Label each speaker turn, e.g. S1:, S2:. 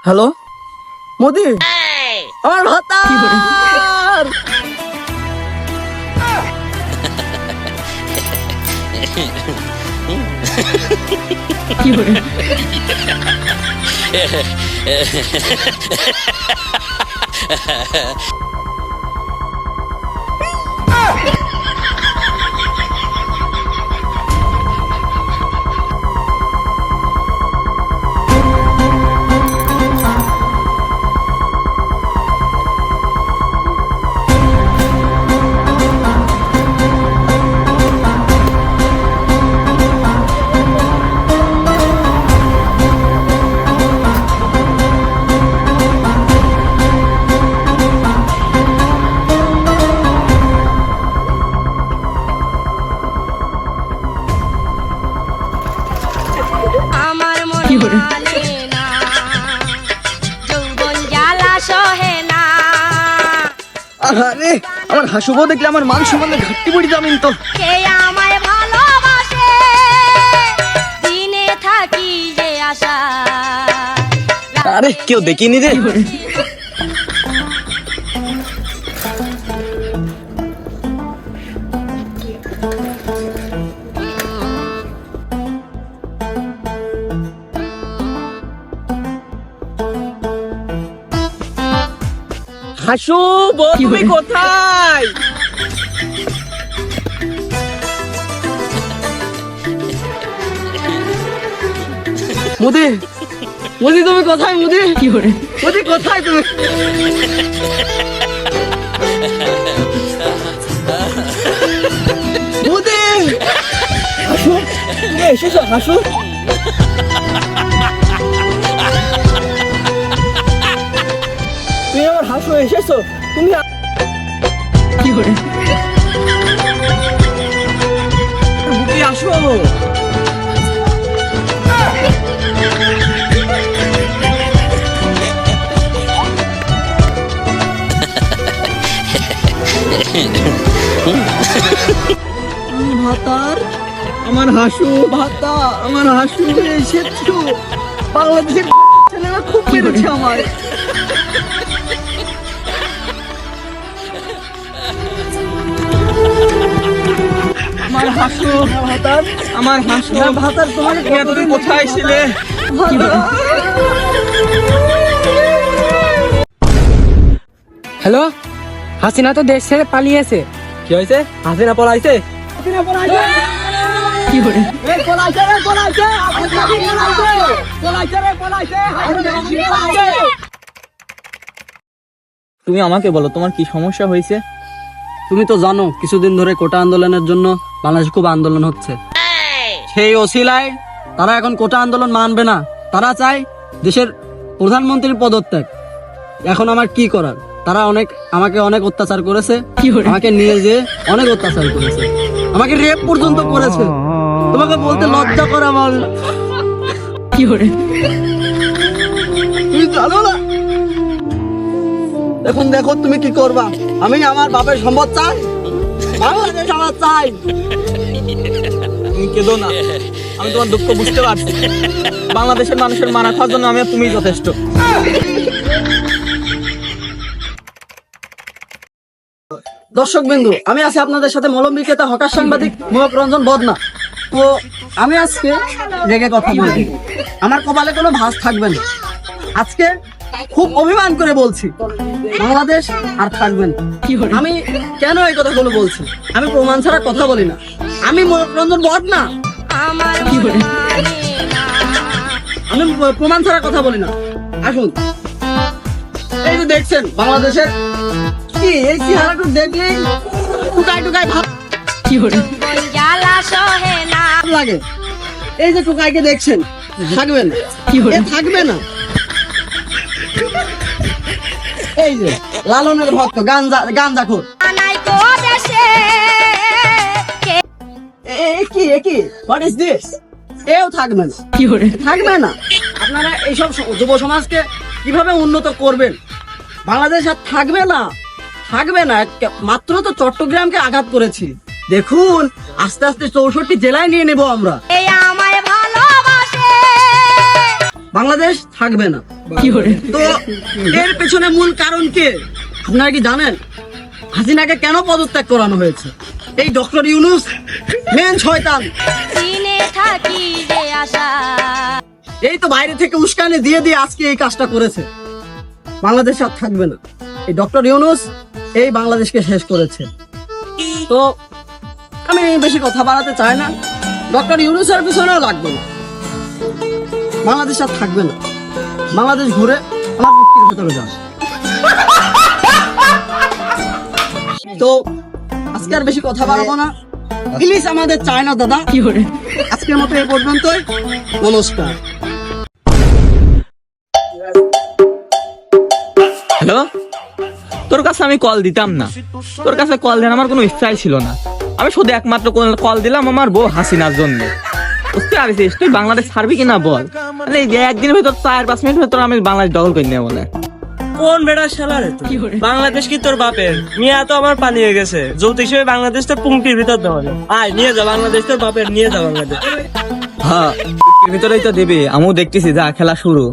S1: Hello Modi, আমার ভাতার
S2: কি করে
S3: আমার মন
S2: কি করে?
S3: মানে না, যৌবন জ্বালা সহে না।
S1: আরে আমার হাসুবো দেখলে আমার মান সম্মানের ঘাটতি পড়ি যাবেন তো।
S3: কে আমায় ভালোবাসে, দিনে থাকি যে আশা।
S1: আরে কেউ দেখিনি রে।
S2: কি করে
S1: হাসুবো
S2: কি
S1: তুমি
S2: বলে?
S1: কোথায়? মোদি, মোদি তুমি কোথায়? মোদি,
S2: কি করে
S1: মোদি কোথায় তুমি? মোদি, হাসু, তুমি এসেছো হাসু? তুমি আমার হাসু এসেছো? তুমি
S2: কি করে
S1: বুকে আসো। ভাতার, আমার হাসু ভাতা, আমার হাসু এসেছো। বাংলাদেশের ছেলেরা খুব মেরেছে আমার। আমার হাসু ভাতার, আমার হাসু ভাতার, তোমার এতদিন কোথায় ছিলে?
S4: হ্যালো, হাসিনা তো দেশ ছেড়ে পালিয়েছে।
S1: কি হয়েছে? হাসিনা পলাইছে?
S2: কি করে
S1: তুমি আমাকে বলো তোমার কি সমস্যা হয়েছে?
S5: তুমি তো জানো কিছুদিন ধরে কোটা আন্দোলনের জন্য বাংলাদেশে খুব আন্দোলন হচ্ছে। সেই অছিলায় তারা এখন কোটা আন্দোলন মানবে না, তারা চায় দেশের প্রধানমন্ত্রীর পদত্যাগ। এখন আমার কি করার? তারা আমাকে অনেক অত্যাচার করেছে,
S2: কি করে
S5: আমাকে নিয়ে যেয়ে অনেক অত্যাচার করেছে, আমাকে রেপ পর্যন্ত করেছে। তোমাকে বলতে লজ্জা করে আমার।
S2: কি করে
S5: তুমি জানো না? এখন দেখো তুমি কি করবা। আমি আমার বাপের সম্পদ চাই, বাংলাদেশ আমার চাই।
S1: তুমি কেঁদো না, আমি তোমার দুঃখ বুঝতে পারছি। বাংলাদেশের মানুষের মানা খাওয়ার জন্য আমি তুমি যথেষ্ট।
S5: দর্শক বিন্দু, আমি আছি আপনাদের সাথে মলম বিক্রেতা হকার সাংবাদিক মোহাম্মদ রঞ্জন বদনা। তো আমি আজকে রেগে কথা বলছি, আমার কপালে কোনো ভাঁজ থাকবে না। আজকে খুব অভিমান করে বলছি, বাংলাদেশ আর থাকবে না।
S2: কি করে
S5: আমি কেন এই কথাগুলো বলছি? আমি প্রমাণ ছাড়া কথা বলি না, আমি মোহাম্মদ রঞ্জন বদনা।
S3: আমার
S2: কি
S3: মন
S2: করে?
S3: মানে না,
S5: আমি প্রমাণ ছাড়া কথা বলি না। আসুন, এই যে দেখছেন বাংলাদেশের কি এই চেহারাটুকু দেখলেই টুকাই টুকাই ভাব
S2: কি করে
S3: যৌবন জ্বালা সহে না।
S5: লাগে। এই যে টুকাইকে দেখছেন, থাকবেন
S2: কি করে?
S5: এ থাকবে না। এই যে লালনের ভক্ত গাঞ্জাখোর,
S3: আনাই কো দেশে, কে
S5: এ কি হোয়াট ইজ দিস? এও থাকবে না,
S2: কি করে
S5: থাকবে না। আপনারা এইসব যুব সমাজকে কিভাবে উন্নত করবেন? বাংলাদেশ আর থাকবে না, থাকবে না। মাত্র তো চট্টগ্রামকে আঘাত করেছি, দেখুন আস্তে আস্তে 64 জেলায় নিয়ে নেব আমরা।
S3: আমায় ভালোবাসে,
S5: বাংলাদেশ থাকবে না।
S2: কি hore
S5: তো এর পেছনে মূল কারণ কে আপনারা কি জানেন? হাসিনাকে কেন পদত্যাগ করানো হয়েছে? এই ডক্টর ইউনূস মেন শয়তান।
S3: দিনে থাকি যে আশা
S5: এই তো বাইরে থেকে উস্কানি দিয়ে দিয়ে আজকে এই কাজটা করেছে। বাংলাদেশ আর থাকবে না। এই ডক্টর ইউনূস এই বাংলাদেশকে শেষ করেছে। তো আমি বেশি কথা বাড়াতে চাই না। ডক্টর ইউনূসের পিছনেও লাগবে না। বাংলাদেশ আর থাকবে না। বাংলাদেশ ঘুরে আমার মুক্তির ভেতরে যাবে। তো আজকে আর বেশি কথা বাড়াবো না। ইলিশ আমাদের চায় না দাদা।
S2: কি hore
S5: আজকের মতো এই পর্যন্তই। নমস্কার।
S1: হ্যালো, তোর কাছে আমি কল দিতাম না। তোর কাছে কল দেন আমার কোনো ইচ্ছাই ছিল না। আমি শুধু একমাত্র কল দিলাম আমার বউ হাসিনার জন্য। বুঝতে পারছিস তুই বাংলাদেশ ছাড়বি কিনা বল? মানে এই যে একদিনের ভেতর 4-5 মিনিট ভেতর আমি বাংলাদেশ দখল করে নেবো বলে।
S6: কোন বেড়া শালা রে তুই?
S2: কি hore
S6: বাংলাদেশ কি তোর বাপের? মিয়া তো আমার পালিয়ে গেছে। যৌথ হিসেবে বাংলাদেশ তোর পুংটির ভিতর দেওয়া হবে। আয় নিয়ে যা বাংলাদেশ তোর বাপের, নিয়ে যা বাংলাদেশ।
S1: হ্যাঁ, এর ভিতরেই তো দেবে। আমিও দেখতেছি যা খেলা শুরু।